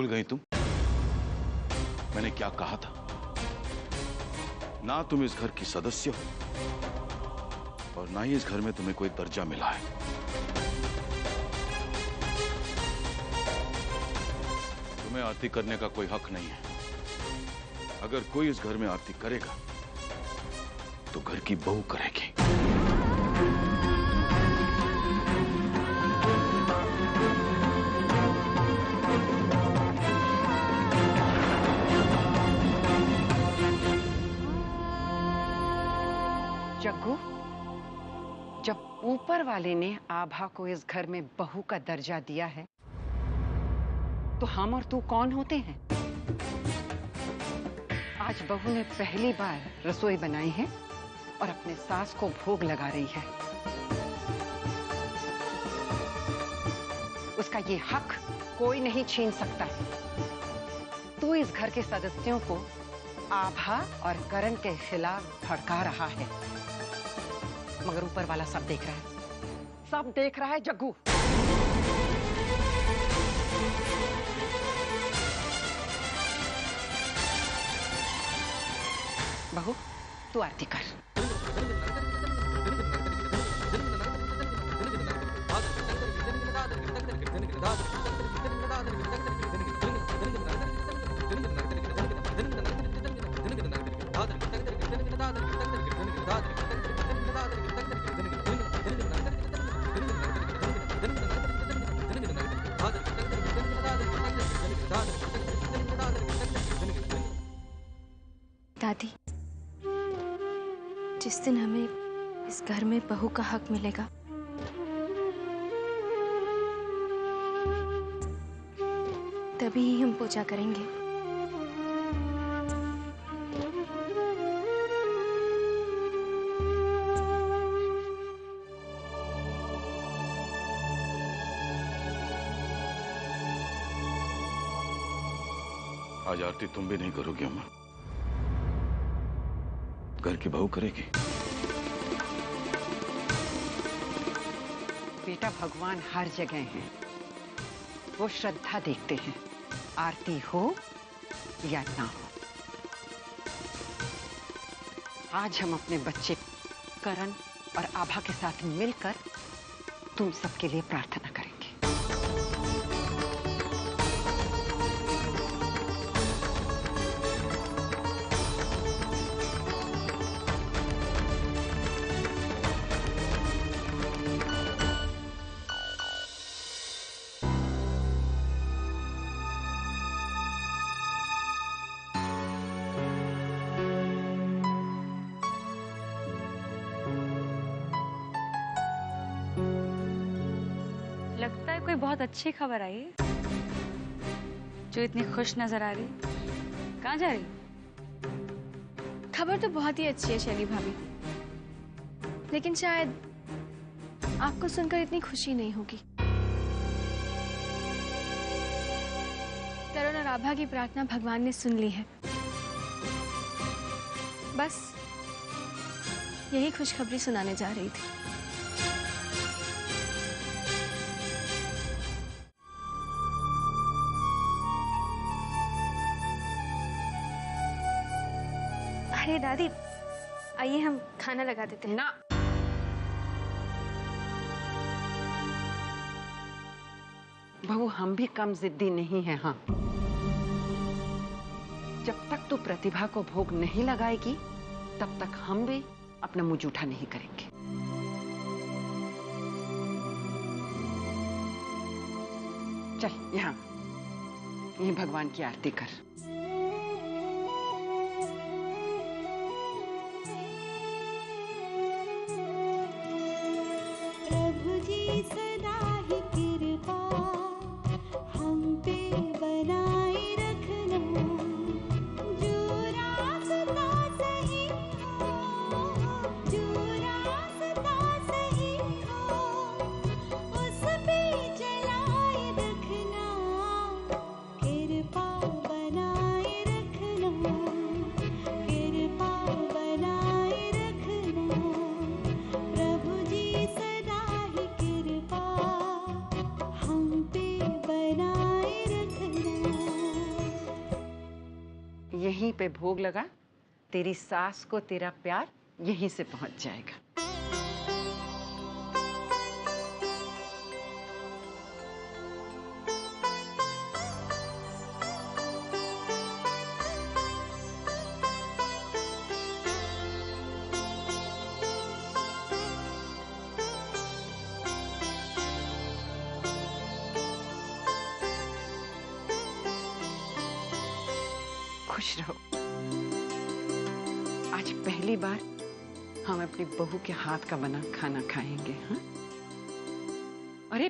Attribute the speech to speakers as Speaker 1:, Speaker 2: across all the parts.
Speaker 1: भूल गई तुम? मैंने क्या कहा था? ना तुम इस घर की सदस्य हो और ना ही इस घर में तुम्हें कोई दर्जा मिला है। तुम्हें आरती करने का कोई हक नहीं है। अगर कोई इस घर में आरती करेगा तो घर की बहू करेगी।
Speaker 2: जग्गू, जब ऊपर वाले ने आभा को इस घर में बहू का दर्जा दिया है तो हम और तू कौन होते हैं? आज बहू ने पहली बार रसोई बनाई है और अपने सास को भोग लगा रही है। उसका ये हक कोई नहीं छीन सकता है। तू इस घर के सदस्यों को आभा और करण के खिलाफ भड़का रहा है, मगर ऊपर वाला सब देख रहा है। सब देख रहा है जग्गू। बहू, तू आरती कर।
Speaker 3: दादी, जिस दिन हमें इस घर में बहू का हक मिलेगा, तभी ही हम पूजा करेंगे।
Speaker 1: आज आरती तुम भी नहीं करोगी अम्मा, घर की बहू करेगी।
Speaker 2: बेटा, भगवान हर जगह हैं। वो श्रद्धा देखते हैं, आरती हो या ना हो। आज हम अपने बच्चे करण और आभा के साथ मिलकर तुम सबके लिए प्रार्थना करेंगे।
Speaker 4: लगता है कोई बहुत अच्छी खबर आई है, जो इतनी खुश नजर आ रही। कहाँ जा रही?
Speaker 3: खबर तो बहुत ही अच्छी है शैली भाभी, लेकिन शायद आपको सुनकर इतनी खुशी नहीं होगी। करण और आभा की प्रार्थना भगवान ने सुन ली है। बस यही खुशखबरी सुनाने जा रही थी। अरे दादी, आइए हम खाना लगा देते हैं।
Speaker 2: ना, बहू, हम भी कम जिद्दी नहीं हैं। हाँ, जब तक तू प्रतिभा को भोग नहीं लगाएगी तब तक हम भी अपना मुंह जूठा नहीं करेंगे। चल, यहाँ ये भगवान की आरती कर।
Speaker 5: बना
Speaker 2: पे भोग लगा, तेरी सास को तेरा प्यार यहीं से पहुंच जाएगा। खुश रहो। आज पहली बार हम अपनी बहू के हाथ का बना खाना खाएंगे। हाँ? अरे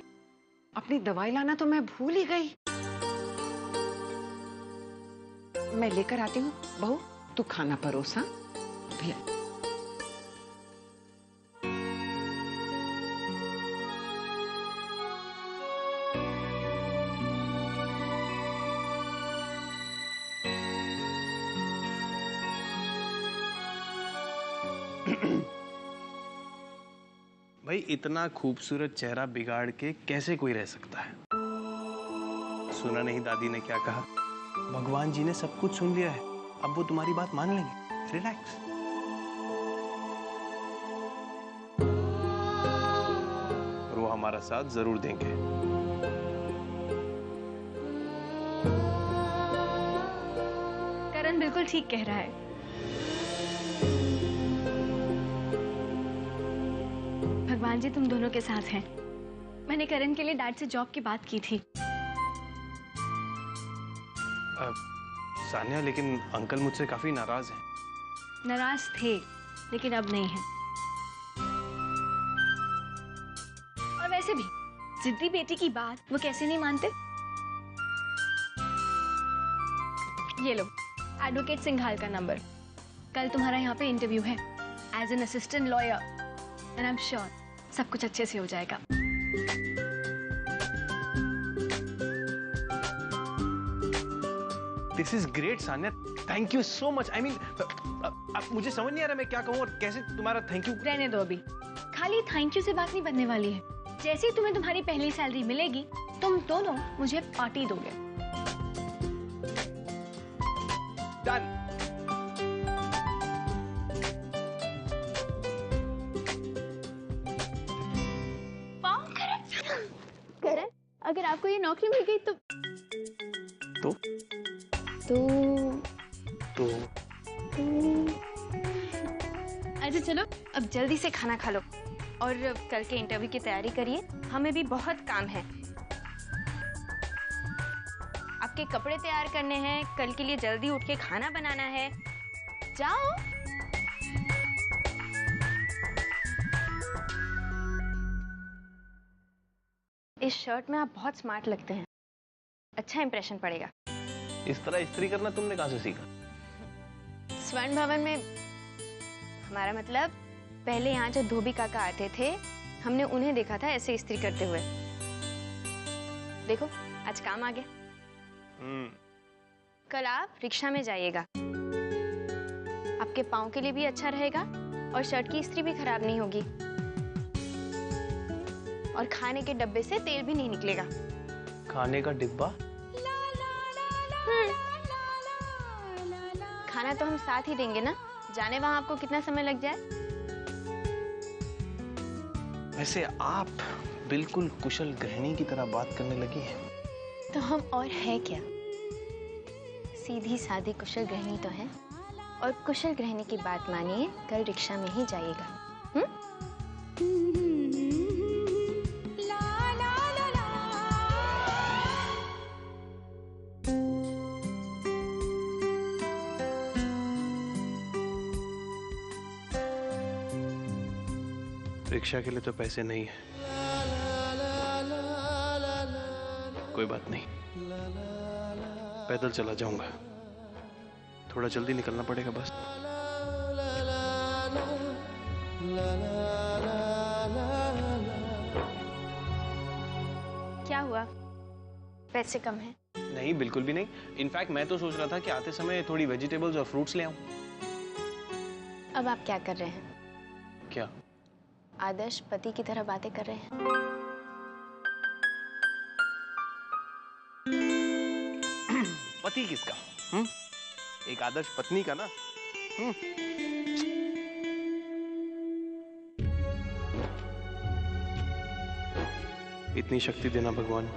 Speaker 2: अपनी दवाई लाना तो मैं भूल ही गई। मैं लेकर आती हूँ। बहू तू खाना परोस। हाँ? ले।
Speaker 5: भाई इतना खूबसूरत चेहरा बिगाड़ के कैसे कोई रह सकता है? सुना नहीं दादी ने क्या कहा? भगवान जी ने सब कुछ सुन लिया है, अब वो तुम्हारी बात मान लेंगे। रिलैक्स। और वो हमारा साथ जरूर देंगे।
Speaker 3: करण बिल्कुल ठीक कह रहा है। भगवान जी तुम दोनों के साथ हैं। मैंने करण के लिए डैड से जॉब की बात की थी।
Speaker 5: सान्या, लेकिन अंकल मुझसे काफी नाराज हैं।
Speaker 3: नाराज थे, लेकिन अब नहीं हैं। और वैसे भी जिद्दी बेटी की बात वो कैसे नहीं मानते? ये लो एडवोकेट सिंघाल का नंबर। कल तुम्हारा यहाँ पे इंटरव्यू है as an assistant lawyer, and I am sure सब कुछ अच्छे से हो जाएगा।
Speaker 5: This is great Sanya, thank you so much. I mean मुझे समझ नहीं आ रहा मैं क्या कहूँ और कैसे तुम्हारा थैंक यू।
Speaker 3: रहने दो, अभी खाली थैंक यू से बात नहीं बनने वाली है। जैसे ही तुम्हें तुम्हारी पहली सैलरी मिलेगी, तुम दोनों मुझे पार्टी दोगे।
Speaker 5: डन।
Speaker 3: करण, अगर आपको ये नौकरी मिल गई तो अच्छा चलो अब जल्दी से खाना खा लो और कल के इंटरव्यू की तैयारी करिए। हमें भी बहुत काम है। आपके कपड़े तैयार करने हैं, कल के लिए जल्दी उठ के खाना बनाना है। जाओ। इस शर्ट में आप बहुत स्मार्ट लगते हैं, अच्छा इंप्रेशन पड़ेगा।
Speaker 5: इस तरह इस्त्री करना तुमने कहाँ से सीखा?
Speaker 3: स्वर्ण भवन में, हमारा मतलब पहले यहाँ जो धोबी काका आते थे, हमने उन्हें देखा था ऐसे इस्त्री करते हुए। देखो आज काम आ गया। कल आप रिक्शा में जाइएगा, आपके पाँव के लिए भी अच्छा रहेगा और शर्ट की इस्त्री भी खराब नहीं होगी और खाने के डब्बे से तेल भी नहीं निकलेगा।
Speaker 5: खाने का डिब्बा?
Speaker 3: खाना तो हम साथ ही देंगे ना, जाने वहां आपको कितना समय लग जाए।
Speaker 5: वैसे आप बिल्कुल कुशल गृहिणी की तरह बात करने लगी हैं।
Speaker 3: तो हम और है क्या, सीधी सादी कुशल गृहिणी तो है। और कुशल गृहिणी की बात मानिए, कल रिक्शा में ही जाइएगा।
Speaker 5: रिक्शा के लिए तो पैसे नहीं है। कोई बात नहीं, पैदल चला जाऊंगा। थोड़ा जल्दी निकलना पड़ेगा बस।
Speaker 3: क्या हुआ, पैसे कम हैं?
Speaker 5: नहीं, बिल्कुल भी नहीं। इनफैक्ट मैं तो सोच रहा था कि आते समय थोड़ी वेजिटेबल्स और फ्रूट्स ले आऊं।
Speaker 3: अब आप क्या कर रहे हैं?
Speaker 5: क्या?
Speaker 3: आदर्श पति की तरह बातें कर रहे हैं।
Speaker 5: पति किसका? एक आदर्श पत्नी का ना। इतनी शक्ति देना भगवान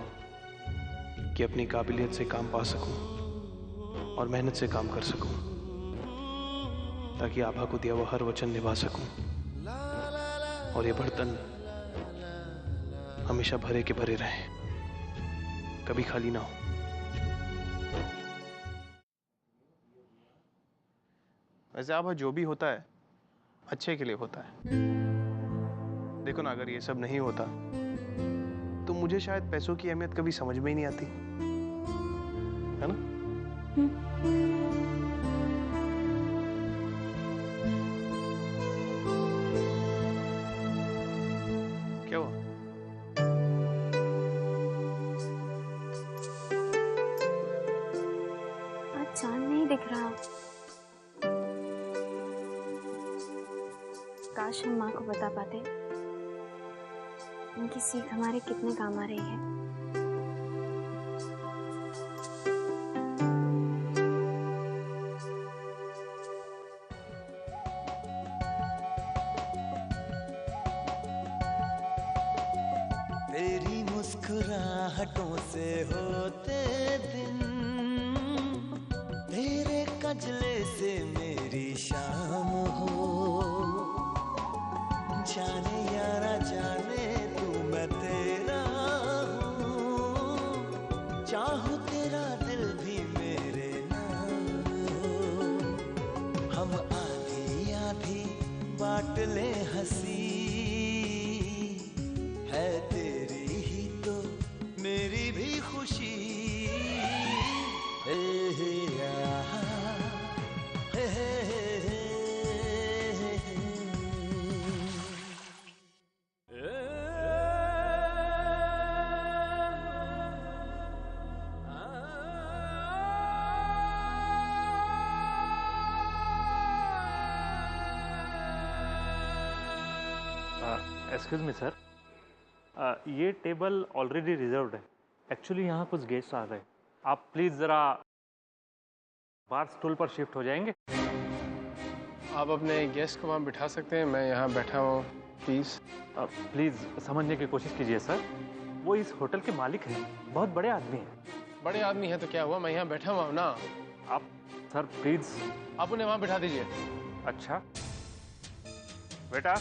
Speaker 5: कि अपनी काबिलियत से काम पा सकूं और मेहनत से काम कर सकूं, ताकि आभा को दिया वो हर वचन निभा सकूं और ये बर्तन हमेशा भरे के भरे रहें, कभी खाली ना हो। वैसे आभा जो भी होता है अच्छे के लिए होता है। देखो ना, अगर ये सब नहीं होता तो मुझे शायद पैसों की अहमियत कभी समझ में ही नहीं आती, है ना? क्या हुआ?
Speaker 3: आज चांद नहीं दिख रहा। काश हम माँ को बता पाते, इनकी सीख हमारे कितने काम आ रही है।
Speaker 6: तेरी मुस्कुराहटों से होते दिन, तेरे कजले से मेरी शाम हो। जाने यारा जाने तू मैं तेरा हूँ, चाहूँ तेरा दिल भी मेरे नाम हो। हम आधी आधी बांट ले हंसी, है तेरी ही तो मेरी भी खुशी। हे हे आहा, हे हे हे हे।
Speaker 7: एक्सक्यूज मी सर, ये टेबल ऑलरेडी रिजर्व्ड है। एक्चुअली यहाँ कुछ गेस्ट आ गए, आप प्लीज़ ज़रा बार स्टूल पर शिफ्ट हो जाएंगे।
Speaker 5: आप अपने गेस्ट को वहाँ बिठा सकते हैं, मैं यहाँ बैठा हूँ, प्लीज़।
Speaker 7: प्लीज़ समझने की कोशिश कीजिए सर, वो इस होटल के मालिक हैं, बहुत बड़े आदमी हैं।
Speaker 5: बड़े आदमी हैं तो क्या हुआ, मैं यहाँ बैठा हुआ हूँ ना।
Speaker 7: आप सर प्लीज़,
Speaker 5: आप उन्हें वहाँ बिठा दीजिए।
Speaker 7: अच्छा बेटा,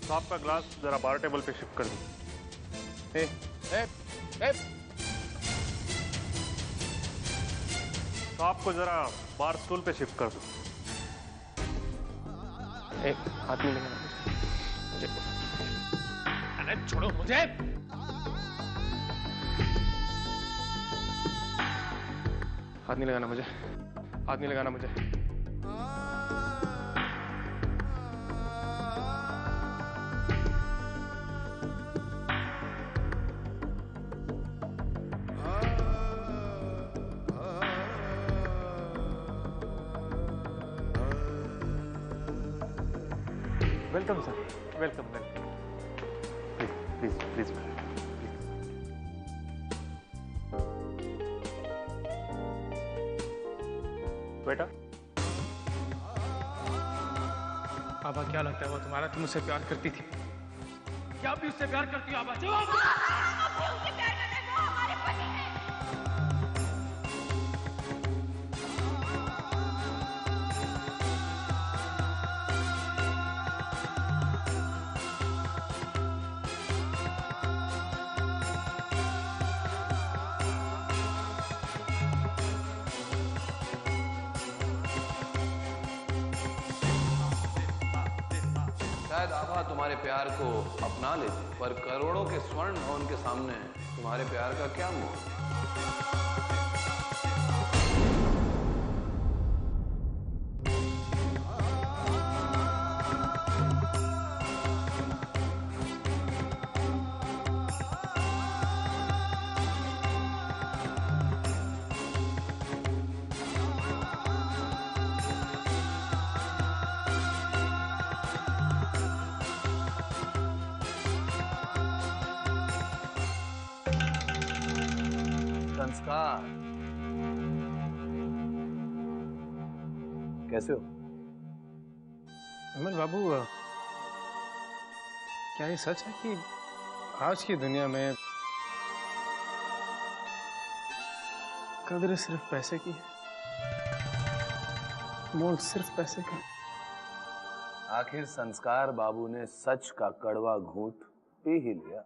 Speaker 7: तो आपका ग्लास ज़रा बार टेबल पे शिफ्ट कर दो।
Speaker 5: ए, ए, ए।
Speaker 7: तो आपको ज़रा बार स्टूल पे शिफ्ट कर दो।
Speaker 5: एक हाथ में लगाना मुझे। अरे छोड़ो मुझे। हाथ नहीं लगाना मुझे, हाथ नहीं लगाना मुझे।
Speaker 7: Welcome sir, welcome welcome. Please please please बेटा।
Speaker 5: आभा क्या लगता है वो तुम्हारा, तुम उससे प्यार करती थी? क्या भी उससे प्यार करती हो आभा? जवाब दो।
Speaker 8: उससे प्यार करते हैं, वो हमारे पति हैं।
Speaker 9: शायद आभा तुम्हारे प्यार को अपना लेती, पर करोड़ों के स्वर्ण भवन के सामने तुम्हारे प्यार का क्या मोह? संस्कार कैसे हो?
Speaker 5: विमल बाबू, क्या ये सच है कि आज की दुनिया में कदर सिर्फ पैसे की है, मोल सिर्फ पैसे का?
Speaker 9: आखिर संस्कार बाबू ने सच का कड़वा घूंट पी ही लिया।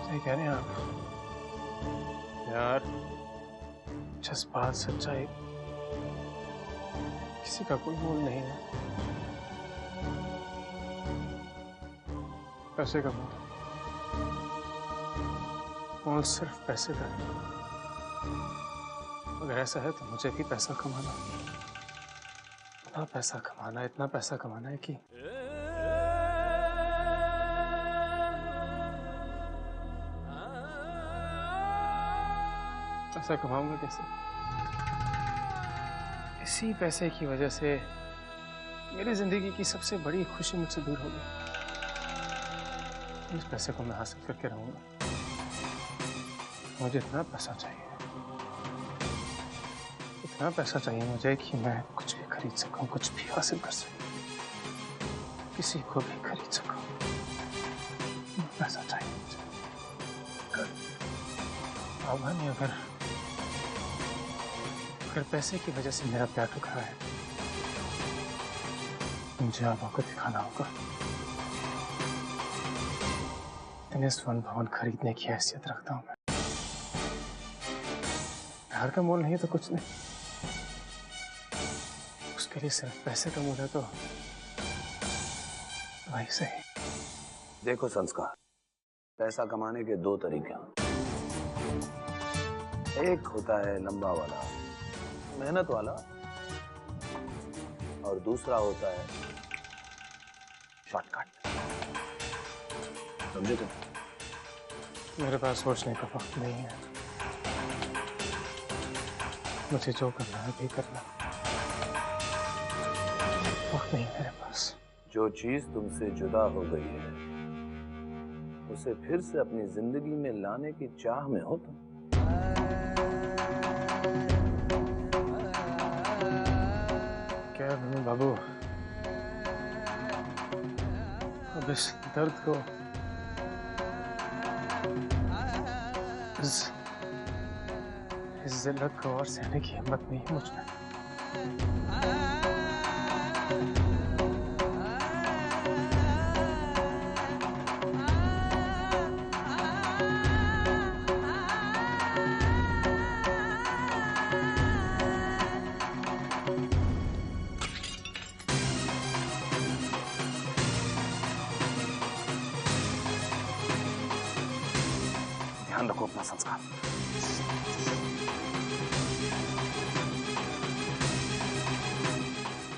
Speaker 5: सही कह रहे हैं आप यार। जज्बात, सच्चाई, किसी का कोई मोल नहीं है। पैसे का मोल सिर्फ पैसे का है। अगर ऐसा है तो मुझे भी पैसा कमाना, इतना पैसा कमाना, इतना पैसा कमाना है कि पैसा कमाऊंगा कैसे? इसी पैसे की वजह से मेरी जिंदगी की सबसे बड़ी खुशी मुझसे दूर हो गई। इस पैसे को मैं हासिल करके रहूंगा। मुझे इतना पैसा चाहिए, इतना पैसा चाहिए मुझे कि मैं कुछ भी खरीद सकूं, कुछ भी हासिल कर सकूं, किसी को भी खरीद सकूं। पैसा चाहिए मुझे। नहीं, अगर पैसे की वजह से मेरा प्यार टूट रहा है, मुझे आप आपको दिखाना होगा। इतने स्वर्ण भवन खरीदने की हैसियत रखता हूं मैं। प्यार का मोल नहीं तो कुछ नहीं, उसके लिए सिर्फ पैसे का मोल है तो वही सही।
Speaker 9: देखो संस्कार, पैसा कमाने के दो तरीके हैं। एक होता है लंबा वाला, मेहनत वाला, और दूसरा होता है शॉर्टकट। समझे तुम?
Speaker 5: मेरे पास सोचने का वक्त नहीं है। मुझे जो करना है भी करना, वक्त नहीं मेरे पास।
Speaker 9: जो चीज तुमसे जुदा हो गई है उसे फिर से अपनी जिंदगी में लाने की चाह में हो तुम।
Speaker 5: क्या बाबू, अब इस दर्द को, इस जिल्लत को और सहने की हिम्मत नहीं है मुझ में।
Speaker 9: ध्यान रखो अपना संस्कार।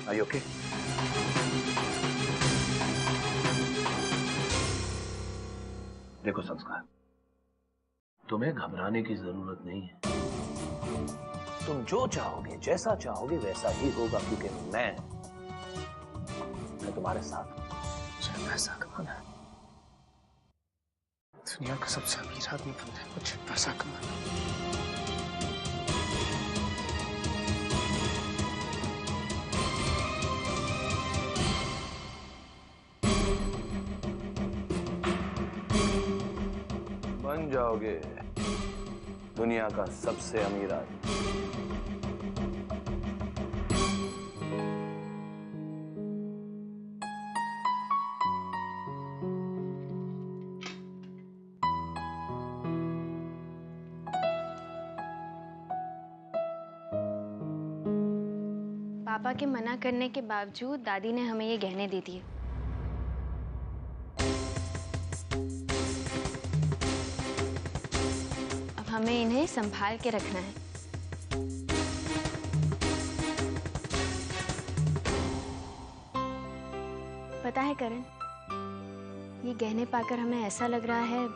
Speaker 9: Are you okay? देखो संस्कार, तुम्हें घबराने की जरूरत नहीं है। तुम जो चाहोगे, जैसा चाहोगे वैसा ही होगा, क्योंकि मैं तुम्हारे साथ हूं।
Speaker 5: मुझे पैसा कमाना है। दुनिया का सबसे अमीर आदमी बनना है, मुझे पैसा कमाना है।
Speaker 9: बन जाओगे दुनिया का सबसे अमीर आदमी।
Speaker 3: पापा के मना करने के बावजूद दादी ने हमें ये गहने दे दिए। अब हमें इन्हें संभाल के रखना है। पता है करण, ये गहने पाकर हमें ऐसा लग रहा है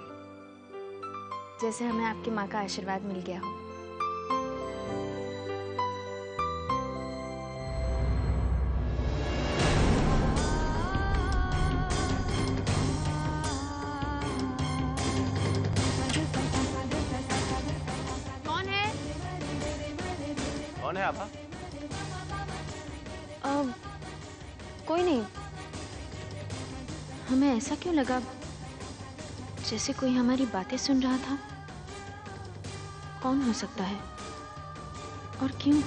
Speaker 3: जैसे हमें आपकी माँ का आशीर्वाद मिल गया हो।
Speaker 5: कौन है आभा?
Speaker 3: कोई नहीं। हमें ऐसा क्यों लगा जैसे कोई हमारी बातें सुन रहा था? कौन हो सकता है और क्यों?